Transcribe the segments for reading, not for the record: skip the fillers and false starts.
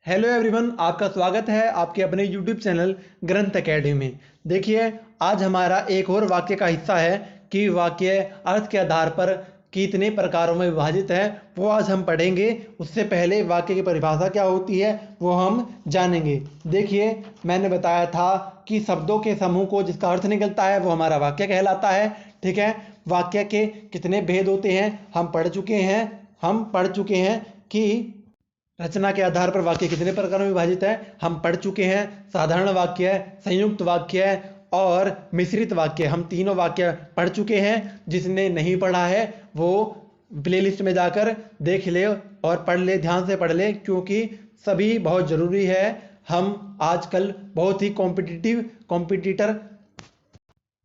Hello everyone, आपका स्वागत है आपके अपने यूट्यूब चैनल ग्रंथ एकेडमी में। देखिए, आज हमारा एक और वाक्य का हिस्सा है कि वाक्य अर्थ के आधार पर कितने प्रकारों में विभाजित है, वो आज हम पढ़ेंगे। उससे पहले वाक्य की परिभाषा क्या होती है वो हम जानेंगे। देखिए, मैंने बताया था कि शब्दों के समूह को जिसका अर्थ निकलता है वो हमारा वाक्य कहलाता है। ठीक है, वाक्य के कितने भेद होते हैं हम पढ़ चुके हैं कि रचना के आधार पर वाक्य कितने प्रकार में विभाजित है हम पढ़ चुके हैं। साधारण वाक्य, संयुक्त वाक्य और मिश्रित वाक्य, हम तीनों वाक्य पढ़ चुके हैं। जिसने नहीं पढ़ा है वो प्लेलिस्ट में जाकर देख ले और पढ़ ले, ध्यान से पढ़ ले, क्योंकि सभी बहुत ज़रूरी है। हम आजकल बहुत ही कॉम्पिटिटर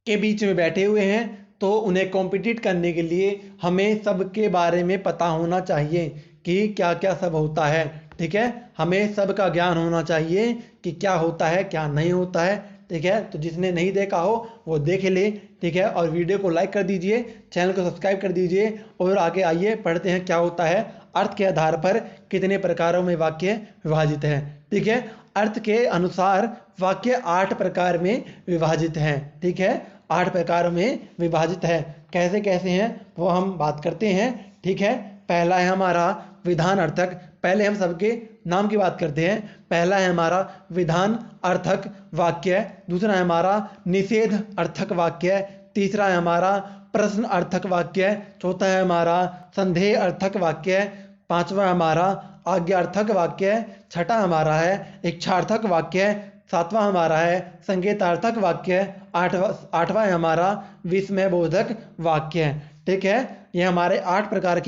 के बीच में बैठे हुए हैं, तो उन्हें कॉम्पिटिट करने के लिए हमें सबके बारे में पता होना चाहिए कि क्या क्या सब होता है। ठीक है, हमें सब का ज्ञान होना चाहिए कि क्या होता है क्या नहीं होता है। ठीक है, तो जिसने नहीं देखा हो वो देख ले। ठीक है, और वीडियो को लाइक कर दीजिए, चैनल को सब्सक्राइब कर दीजिए और आगे आइए पढ़ते हैं क्या होता है अर्थ के आधार पर कितने प्रकारों में वाक्य विभाजित है। ठीक है, अर्थ के अनुसार वाक्य 8 प्रकार में विभाजित हैं। ठीक है, 8 प्रकार में विभाजित है। कैसे कैसे हैं वो हम बात करते हैं। ठीक है, पहला है हमारा विधान अर्थक। पहले हम सबके नाम की बात करते हैं। पहला है हमारा विधान अर्थक वाक्य, दूसरा है हमारा निषेध अर्थक वाक्य, तीसरा है हमारा प्रश्न अर्थक वाक्य, चौथा है हमारा संदेह अर्थक वाक्य, पांचवा हमारा आज्ञार्थक वाक्य, छठा हमारा है इच्छार्थक वाक्य, सातवां हमारा है संकेतार्थक वाक्य, आठवां है हमारा विस्मय बोधक वाक्य। ठीक है, ये हमारे 8 प्रकार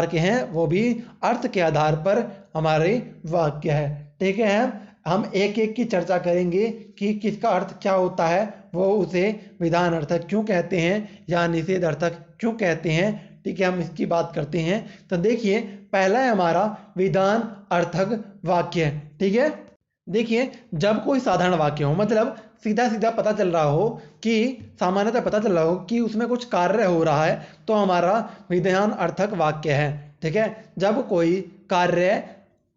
के हैं, वो भी अर्थ के आधार पर हमारे वाक्य है। ठीक है, हम एक एक की चर्चा करेंगे कि किसका अर्थ क्या होता है, वो उसे विधान अर्थक क्यों कहते हैं या निषेध अर्थक क्यों कहते हैं। ठीक है, हम इसकी बात करते हैं। तो देखिए, पहला है हमारा विधान अर्थक वाक्य। ठीक है, देखिए, जब कोई साधारण वाक्य हो, मतलब सीधा सीधा पता चल रहा हो कि सामान्यतः पता चल रहा हो कि उसमें कुछ कार्य हो रहा है, तो हमारा विधान अर्थक वाक्य है। ठीक है, जब कोई कार्य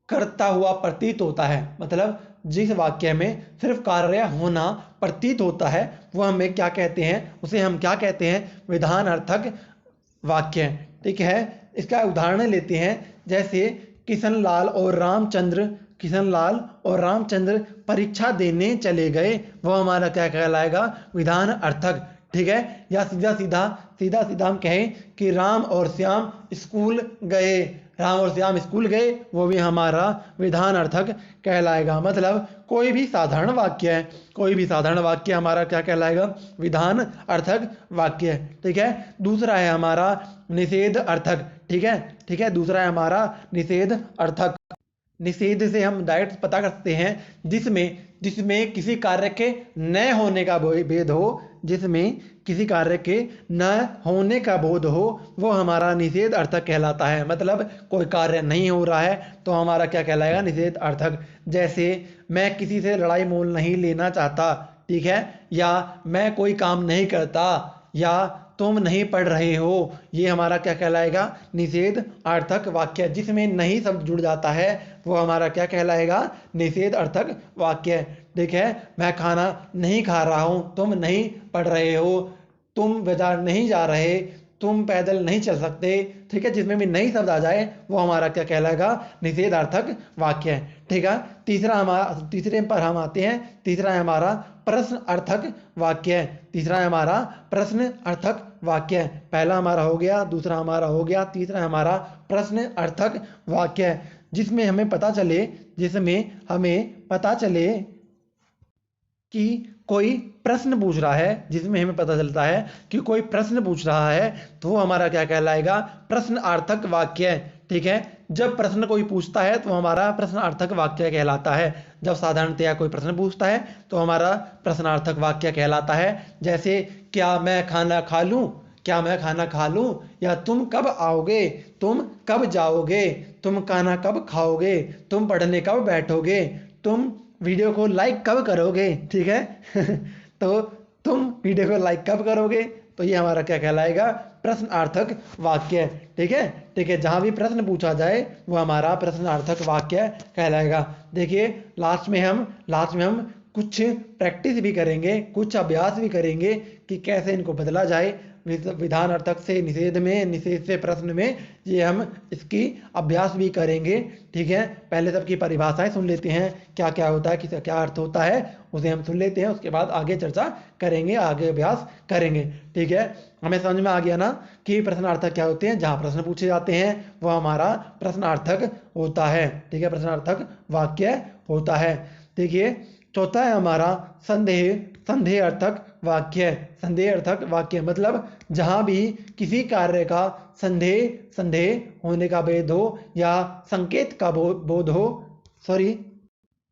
करता हुआ प्रतीत होता है, मतलब जिस वाक्य में सिर्फ कार्य होना प्रतीत होता है, वह हमें क्या कहते हैं, उसे हम क्या कहते हैं, विधान अर्थक वाक्य। ठीक है, इसका उदाहरण लेते हैं। जैसे किशनलाल और रामचंद्र परीक्षा देने चले गए, वह हमारा क्या कहलाएगा, विधान अर्थक। ठीक है, या सीधा सीधा हम कहें कि राम और श्याम स्कूल गए, वो भी हमारा विधान अर्थक कहलाएगा। मतलब कोई भी साधारण वाक्य हमारा क्या कहलाएगा, विधान अर्थक वाक्य। ठीक है, दूसरा है हमारा निषेध अर्थक। ठीक है, दूसरा है हमारा निषेध अर्थक। निषेध से हम डायरेक्ट पता कर सकते हैं जिसमें किसी कार्य के न होने का भेद हो, जिसमें किसी कार्य के न होने का बोध हो, वो हमारा निषेध अर्थक कहलाता है। मतलब कोई कार्य नहीं हो रहा है तो हमारा क्या कहलाएगा, निषेध अर्थक। जैसे मैं किसी से लड़ाई मोल नहीं लेना चाहता, ठीक है, या मैं कोई काम नहीं करता, या तुम नहीं पढ़ रहे हो, ये हमारा क्या कहलाएगा, निषेध अर्थक वाक्य। जिसमें नहीं शब्द जुड़ जाता है वो हमारा क्या कहलाएगा, निषेध अर्थक वाक्य। ठीक है, मैं खाना नहीं खा रहा हूँ, तुम नहीं पढ़ रहे हो, तुम बाजार नहीं जा रहे, तुम पैदल नहीं चल सकते। ठीक है, जिसमें भी नहीं शब्द आ जाए वो हमारा क्या कहलाएगा, निषेधार्थक वाक्य। ठीक है, तीसरे पर हम आते हैं। तीसरा है हमारा प्रश्न अर्थक वाक्य। पहला हमारा हो गया, दूसरा हमारा हो गया, तीसरा हमारा प्रश्न अर्थक वाक्य। जिसमें हमें पता चले कि कोई प्रश्न पूछ रहा है, जिसमें हमें पता चलता है कि कोई प्रश्न पूछ रहा है, तो वो हमारा क्या कहलाएगा, प्रश्नार्थक वाक्य। ठीक है, जब प्रश्न कोई पूछता है तो हमारा प्रश्नार्थक वाक्य कहलाता है। जब साधारणतया कोई प्रश्न पूछता है तो हमारा प्रश्नार्थक वाक्य कहलाता है। जैसे क्या मैं खाना खा लूँ, या तुम कब आओगे, तुम कब जाओगे, तुम खाना कब खाओगे, तुम पढ़ने कब बैठोगे, तुम वीडियो को लाइक कब करोगे। ठीक है तो तुम वीडियो को लाइक कब करोगे, तो ये हमारा क्या कहलाएगा, प्रश्नार्थक वाक्य। ठीक है, ठीक है, जहाँ भी प्रश्न पूछा जाए वो हमारा प्रश्नार्थक वाक्य कहलाएगा। देखिए लास्ट में हम कुछ प्रैक्टिस भी करेंगे, कुछ अभ्यास भी करेंगे कि कैसे इनको बदला जाए विधान अर्थक से निषेध में, निषेध से प्रश्न में, ये हम इसकी अभ्यास भी करेंगे। ठीक है, पहले सबकी परिभाषाएं सुन लेते हैं, क्या क्या होता है, किसका क्या अर्थ होता है, उसे हम सुन लेते हैं, उसके बाद आगे चर्चा करेंगे, आगे अभ्यास करेंगे। ठीक है, हमें समझ में आ गया ना कि प्रश्नार्थक क्या होते हैं। जहाँ प्रश्न पूछे जाते हैं वो हमारा प्रश्नार्थक होता है। ठीक है, प्रश्नार्थक वाक्य होता है। देखिए चौथा है हमारा संदेह अर्थक वाक्य। संदेह अर्थक वाक्य मतलब जहां भी किसी कार्य का संदेह होने का बोध हो या संकेत का बोध हो,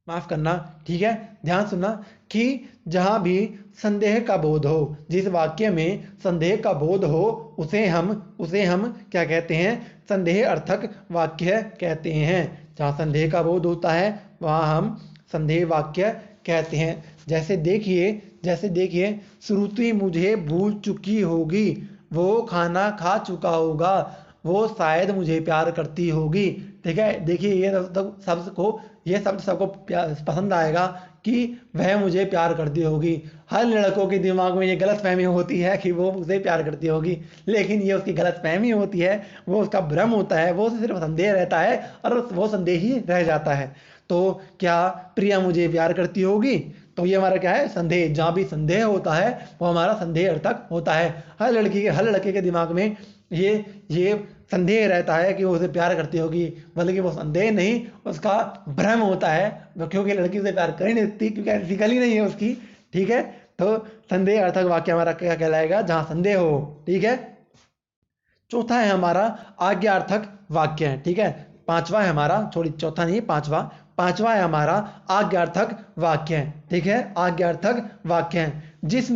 माफ करना, ठीक है, ध्यान सुनना, कि जहां भी संदेह का बोध हो, जिस वाक्य में संदेह का बोध हो, उसे हम क्या कहते हैं, संदेह अर्थक वाक्य कहते हैं। जहां संदेह का बोध होता है वहां हम संदेह वाक्य कहते हैं। जैसे देखिए श्रुति मुझे भूल चुकी होगी, वो खाना खा चुका होगा, वो शायद मुझे प्यार करती होगी। ठीक है, देखिए ये शब्द सबको पसंद आएगा कि वह मुझे प्यार करती होगी। हर लड़कों के दिमाग में ये गलतफहमी होती है कि वो उसे प्यार करती होगी, लेकिन ये उसकी गलतफहमी होती है, वो उसका भ्रम होता है, वो सिर्फ संदेह रहता है और वो संदेह ही रह जाता है। तो क्या प्रिया मुझे प्यार करती होगी, तो ये हमारा क्या है, संदेह। जहाँ भी संदेह होता है वो हमारा संदेह अर्थक होता है। हर लड़के के दिमाग में ये संदेह रहता है कि वो उसे प्यार करती होगी, बल्कि वो संदेह नहीं, उसका भ्रम होता है, क्योंकि लड़की उसे प्यार कर ही नहीं सकती, क्योंकि फिजिकल ही नहीं है उसकी। ठीक है, तो संदेह अर्थक वाक्य हमारा क्या कहलाएगा, जहाँ संदेह हो। ठीक है, चौथा है हमारा आज्ञार्थक वाक्य। ठीक है, पांचवा है हमारा, चौथा नहीं, पांचवा है हमारा आज्ञार्थक वाक्य। ठीक है, आज्ञार्थक वाक्य जिस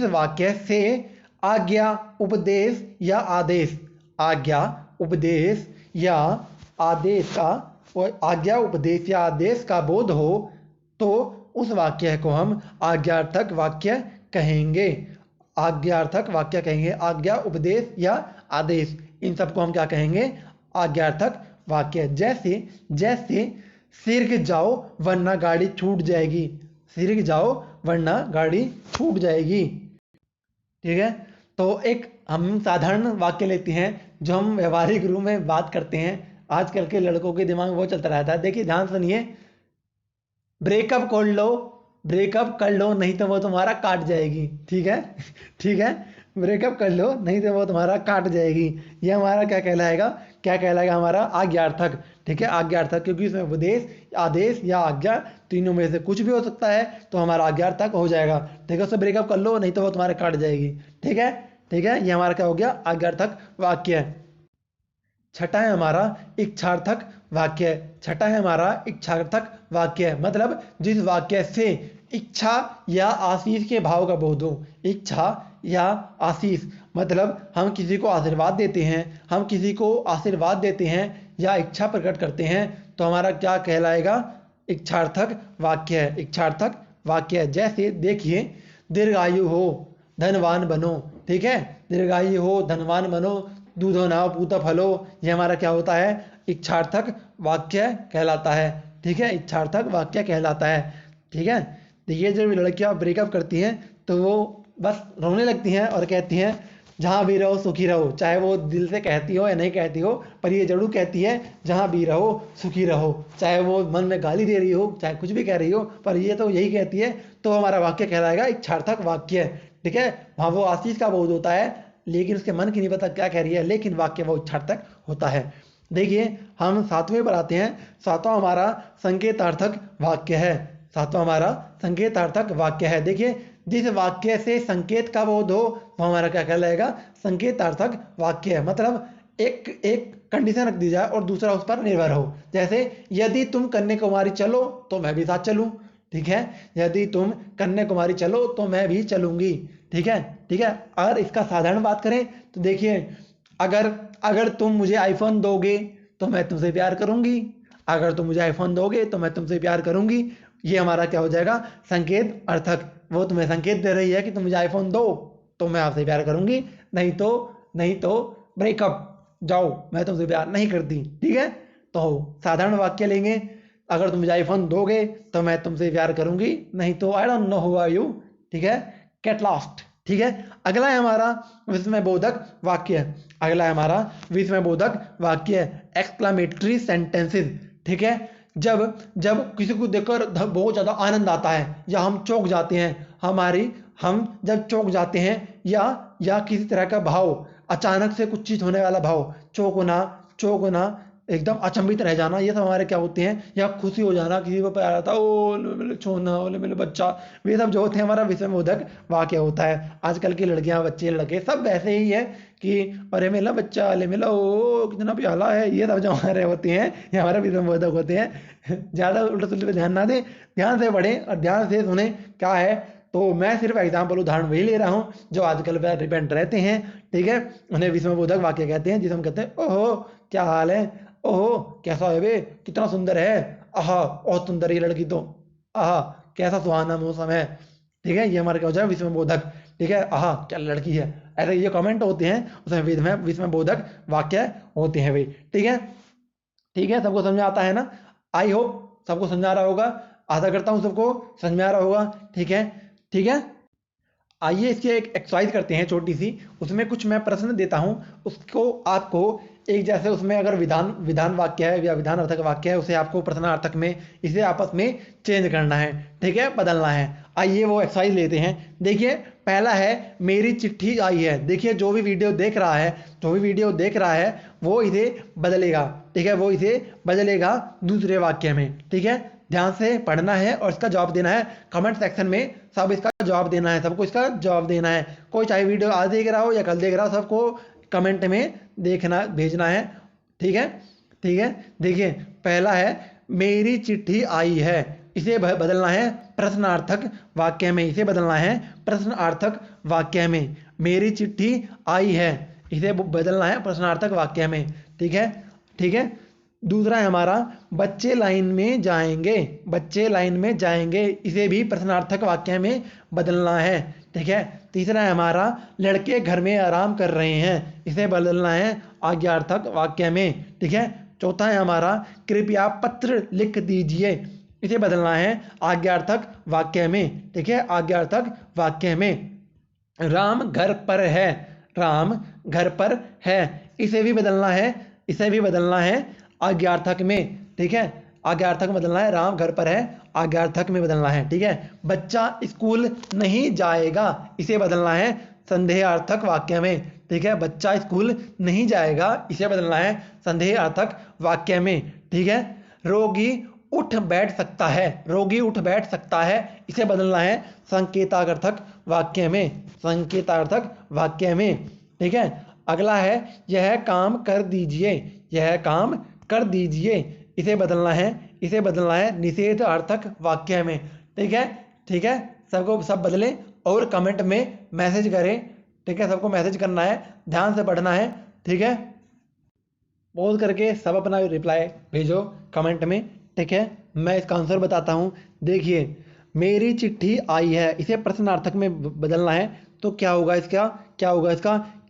वाक्य से आज्ञा उपदेश या आदेश का बोध हो, तो उस वाक्य को हम आज्ञार्थक वाक्य कहेंगे। आज्ञा उपदेश या आदेश, इन सबको हम क्या कहेंगे, आज्ञार्थक वाक्य। जैसे सिरक जाओ वरना गाड़ी छूट जाएगी। ठीक है, तो एक हम साधारण वाक्य लेते हैं जो हम व्यवहारिक रूप में बात करते हैं। आजकल के लड़कों के दिमाग में वो चलता रहता है। देखिए ध्यान सुनिए, ब्रेकअप कर लो नहीं तो वो तुम्हारा काट जाएगी। ठीक है, ब्रेकअप कर लो नहीं तो वो तुम्हारा काट जाएगी। ये हमारा क्या कहलाएगा हमारा आज्ञार्थक। ठीक है, आज्ञार्थक, क्योंकि इसमें उपदेश, आदेश या आज्ञा तीनों में से कुछ भी हो सकता है, तो हमारा आज्ञार्थक हो जाएगा। ठीक है, उससे ब्रेकअप कर लो नहीं तो वो तुम्हारे काट जाएगी। ठीक है, ये हमारा क्या हो गया, आज्ञार्थक वाक्य। छठा है हमारा इच्छार्थक वाक्य। मतलब जिस वाक्य से इच्छा या आशीष के भाव का बोध हो। इच्छा या आशीष मतलब हम किसी को आशीर्वाद देते हैं, या इच्छा प्रकट करते हैं, तो हमारा क्या कहलाएगा, इच्छार्थक वाक्य। जैसे देखिए, दीर्घायु हो धनवान बनो। ठीक है, दीर्घायु हो धनवान बनो, दूधो नाव पूत फलो, ये हमारा क्या होता है, इच्छार्थक वाक्य कहलाता है। ठीक है, इच्छार्थक वाक्य कहलाता है। ठीक है, देखिए जब लड़कियां ब्रेकअप करती हैं तो वो बस रोने लगती हैं और कहती हैं जहाँ भी रहो सुखी रहो। चाहे वो दिल से कहती हो या नहीं कहती हो, पर ये जरूर कहती है जहाँ भी रहो सुखी रहो। चाहे वो मन में गाली दे रही हो, चाहे कुछ भी कह रही हो, पर ये तो यही कहती है, तो हमारा वाक्य कहलाएगा इच्छार्थक वाक्य। ठीक है, वहाँ वो आशीष का बोध होता है, लेकिन उसके मन की नहीं पता क्या कह रही है, लेकिन वाक्य वो इच्छार्थक होता है। देखिए हम सातवें पर आते हैं। सातवां हमारा संकेतार्थक वाक्य है। देखिए जिस वाक्य से संकेत का बोध हो वो हमारा क्या कहलाएगा, संकेतार्थक वाक्य। मतलब एक कंडीशन रख दी जाए और दूसरा उस पर निर्भर हो। जैसे यदि तुम कन्याकुमारी चलो तो मैं भी साथ चलूं। ठीक है, यदि तुम कन्याकुमारी चलो तो मैं भी चलूंगी। ठीक है, अगर इसका साधारण बात करें तो देखिए, अगर तुम मुझे आईफोन दोगे तो मैं तुमसे प्यार करूंगी। अगर तुम मुझे आईफोन दोगे तो मैं तुमसे प्यार करूंगी। ये हमारा क्या हो जाएगा, संकेत अर्थक। वो तुम्हें संकेत दे रही है कि तुम मुझे आईफोन दो तो मैं आपसे प्यार करूंगी, नहीं तो ब्रेकअप, जाओ मैं तुमसे प्यार नहीं करती। ठीक है, तो साधारण वाक्य लेंगे। अगर तुम मुझे आईफोन दोगे तो मैं तुमसे प्यार करूंगी, नहीं तो I don't know who are you. ठीक है, गेट लॉस्ट। ठीक है, अगला है हमारा विस्मय बोधक वाक्य। अगला है हमारा विस्मय बोधक वाक्य, एक्सक्लामेटरी सेंटेंसेस। ठीक है, जब जब किसी को देखकर बहुत ज़्यादा आनंद आता है या हम चौंक जाते हैं, हम जब चौंक जाते हैं या किसी तरह का भाव, अचानक से कुछ चीज़ होने वाला भाव, चौंकना, एकदम अचंभित रह जाना, ये सब हमारे क्या होते हैं, या खुशी हो जाना, किसी को प्यार आता है, ओ मेरे छोना, ओ मेरे बच्चा, ये सब जो होते हैं हमारा विस्मयबोधक वाक्य होता है। आजकल की लड़कियां, बच्चे, लड़के सब वैसे ही है कि अरे मेरा बच्चा, अरे मेरा ओ कितना प्याला है, ये सब जो हमारे होते हैं ये हमारे विस्मयबोधक होते हैं। ज़्यादा उल्टा सुल्टे पे ध्यान ना दें, ध्यान से पढ़ें और ध्यान से सुने क्या है। तो मैं सिर्फ एग्जाम्पल, उदाहरण वही ले रहा हूँ जो आजकल वह रिपेंट रहते हैं। ठीक है, उन्हें विस्मयबोधक वाक्य कहते हैं, जिसे हम कहते हैं ओहो क्या हाल है, ओहो कैसा है बे, कितना सुंदर है, आहा बहुत सुंदर ये लड़की तो, आहा कैसा सुहाना मौसम है। ठीक है, ये हमारे क्या हो जाए, विस्मयबोधक। ठीक है, आहा क्या लड़की है, ऐसे ये कमेंट होते हैं, उसमें विस्मयबोधक वाक्य होते हैं भाई। ठीक है, ठीक है, सबको समझ में आता है ना? आई होप सबको समझ आ रहा होगा, आशा करता हूँ सबको समझ में आ रहा होगा। ठीक है, ठीक है, आइए इसकी एक एक्सरसाइज करते हैं छोटी सी। उसमें कुछ मैं प्रश्न देता हूँ, उसको आपको एक, जैसे उसमें अगर विधान वाक्य है या विधान अर्थक वाक्य है, उसे आपको प्रश्नार्थक में इसे आपस में चेंज करना है। ठीक है, बदलना है। आइए वो एक्सरसाइज लेते हैं। देखिए पहला है मेरी चिट्ठी आई है। देखिए जो भी वीडियो देख रहा है वो इसे बदलेगा। ठीक है, वो इसे बदलेगा दूसरे वाक्य में। ठीक है, ध्यान से पढ़ना है और इसका जवाब देना है। कमेंट सेक्शन में सब इसका जवाब देना है, सबको इसका जवाब देना है। कोई चाहे वीडियो आज देख रहा हो या कल देख रहा हो, सबको कमेंट में भेजना है। ठीक है, ठीक है, देखिए पहला है मेरी चिट्ठी आई है, इसे बदलना है प्रश्नार्थक वाक्य में। इसे बदलना है प्रश्नार्थक वाक्य में। मेरी चिट्ठी आई है, इसे बदलना है प्रश्नार्थक वाक्य में। ठीक है, ठीक है, दूसरा है हमारा बच्चे लाइन में जाएंगे, बच्चे लाइन में जाएंगे, इसे भी प्रश्नार्थक वाक्य में बदलना है। ठीक है, तीसरा है हमारा लड़के घर में आराम कर रहे हैं, इसे बदलना है आज्ञार्थक वाक्य में। ठीक है, चौथा है हमारा कृपया पत्र लिख दीजिए, इसे बदलना है आज्ञार्थक वाक्य में। ठीक है, आज्ञार्थक वाक्य में। राम घर पर है, राम घर पर है, इसे भी बदलना है आज्ञार्थक में। ठीक है, आज्ञार्थक में बदलना है, राम घर पर है आज्ञार्थक में बदलना है। ठीक है, बच्चा स्कूल नहीं जाएगा, इसे बदलना है संदेहार्थक वाक्य में। ठीक है, बच्चा स्कूल नहीं जाएगा, इसे बदलना है संदेहार्थक वाक्य में। ठीक है, रोगी उठ बैठ सकता है, रोगी उठ बैठ सकता है, इसे बदलना है संकेतार्थक वाक्य में, संकेतार्थक वाक्य में। ठीक है, अगला है यह काम कर दीजिए, यह काम कर दीजिए, इसे बदलना है निषेधार्थक वाक्य में। ठीक है, ठीक है, सबको सब बदलें और कमेंट में मैसेज करें। ठीक है, सबको मैसेज करना है, ध्यान से पढ़ना है। ठीक है, पॉज करके सब अपना रिप्लाई भेजो कमेंट में। ठीक है, मैं इसका आंसर बताता हूँ। देखिए मेरी चिट्ठी आई है, इसे प्रश्नार्थक में बदलना है, तो क्या होगा इसका,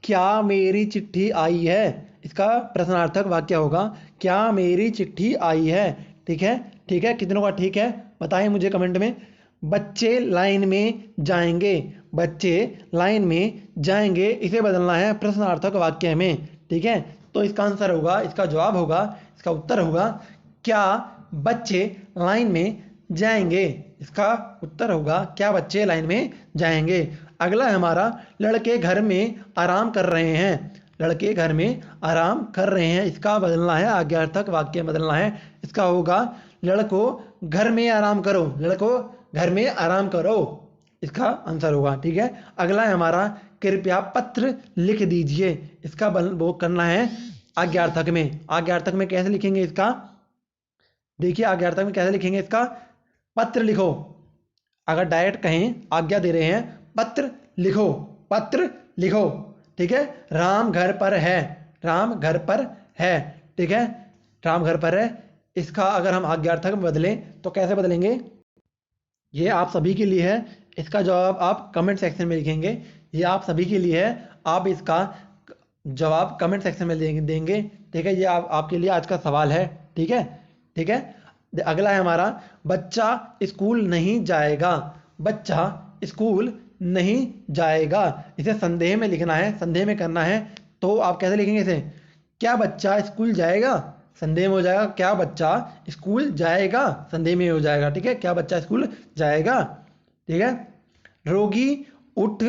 क्या मेरी चिट्ठी आई है, इसका प्रश्नार्थक वाक्य होगा क्या मेरी चिट्ठी आई है। ठीक है, ठीक है, कितनों का ठीक है बताएं मुझे कमेंट में। बच्चे लाइन में जाएंगे, बच्चे लाइन में जाएंगे, इसे बदलना है प्रश्नार्थक वाक्य में। ठीक है, तो इसका आंसर होगा, इसका जवाब होगा, इसका उत्तर होगा क्या बच्चे लाइन में जाएंगे। इसका उत्तर होगा क्या बच्चे लाइन में जाएंगे। अगला है हमारा लड़के घर में आराम कर रहे हैं, लड़के घर में आराम कर रहे हैं, इसका बदलना है आज्ञार्थक वाक्य बदलना है। इसका होगा लड़को घर में आराम करो, लड़को घर में आराम करो, इसका आंसर होगा। ठीक है, अगला है हमारा कृपया पत्र लिख दीजिए, इसका वो करना है आज्ञार्थक में। आज्ञार्थक में कैसे लिखेंगे इसका, देखिए आज्ञार्थक में कैसे लिखेंगे इसका, पत्र लिखो। अगर डायरेक्ट कहें आज्ञा दे रहे हैं, पत्र लिखो, पत्र लिखो। ठीक है, राम घर पर है, राम घर पर है। ठीक है, राम घर पर है, इसका अगर हम आज्ञार्थक में बदलें तो कैसे बदलेंगे, ये आप सभी के लिए है। इसका जवाब आप कमेंट सेक्शन में लिखेंगे, ये आप सभी के लिए है। आप इसका जवाब कमेंट सेक्शन में देंगे। ठीक है, ये आपके लिए आज का सवाल है। ठीक है, ठीक है। अगला है हमारा, बच्चा स्कूल नहीं जाएगा। बच्चा स्कूल नहीं जाएगा, इसे संदेह में लिखना है, संदेह में करना है। तो आप कैसे लिखेंगे इसे? क्या बच्चा स्कूल जाएगा, संदेह में हो जाएगा। क्या बच्चा स्कूल जाएगा, संदेह में हो जाएगा। ठीक है, क्या बच्चा स्कूल जाएगा। ठीक है, रोगी उठ,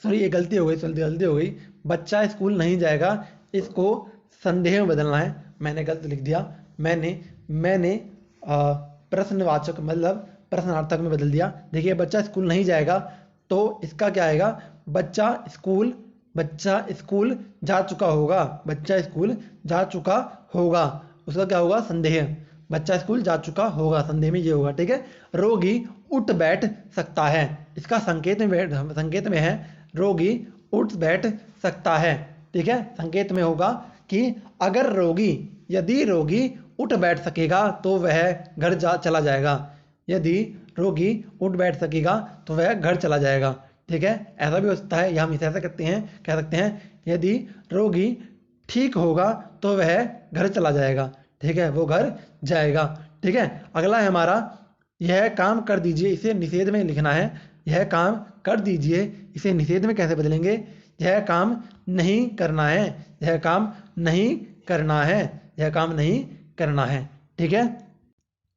सॉरी ये गलती हो गई। बच्चा स्कूल नहीं जाएगा, इसको संदेह में बदलना है। मैंने गलत लिख दिया। मैंने प्रश्नवाचक मतलब प्रश्नार्थक में बदल दिया। देखिए, बच्चा स्कूल नहीं जाएगा, तो इसका क्या आएगा? बच्चा स्कूल जा चुका होगा। बच्चा स्कूल जा चुका होगा, उसका क्या होगा? संदेह। बच्चा स्कूल जा चुका होगा, संदेह में ये होगा। ठीक है, रोगी उठ बैठ सकता है, इसका संकेत में है रोगी उठ बैठ सकता है। ठीक है, संकेत में होगा कि यदि रोगी उठ बैठ सकेगा तो वह घर चला जाएगा। यदि रोगी उठ बैठ सकेगा तो वह घर चला जाएगा। ठीक है, ऐसा भी हो सकता है, या हम इसे ऐसा कह सकते हैं यदि रोगी ठीक होगा तो वह घर चला जाएगा। ठीक है, वो घर जाएगा। ठीक है, अगला है हमारा, यह काम कर दीजिए, इसे निषेध में लिखना है। यह काम कर दीजिए, इसे निषेध में कैसे बदलेंगे? यह काम नहीं करना है, यह काम नहीं करना है, यह काम नहीं करना है। ठीक है,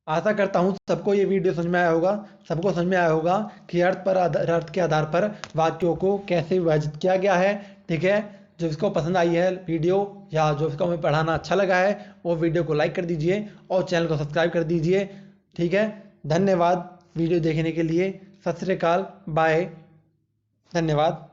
आशा करता हूँ सबको ये वीडियो समझ में आया होगा कि अर्थ के आधार पर वाक्यों को कैसे विभाजित किया गया है। ठीक है, जो इसको पसंद आई है वीडियो, या जो इसको हमें पढ़ाना अच्छा लगा है, वो वीडियो को लाइक कर दीजिए और चैनल को सब्सक्राइब कर दीजिए। ठीक है, धन्यवाद वीडियो देखने के लिए। सत श्री अकाल, बाय, धन्यवाद।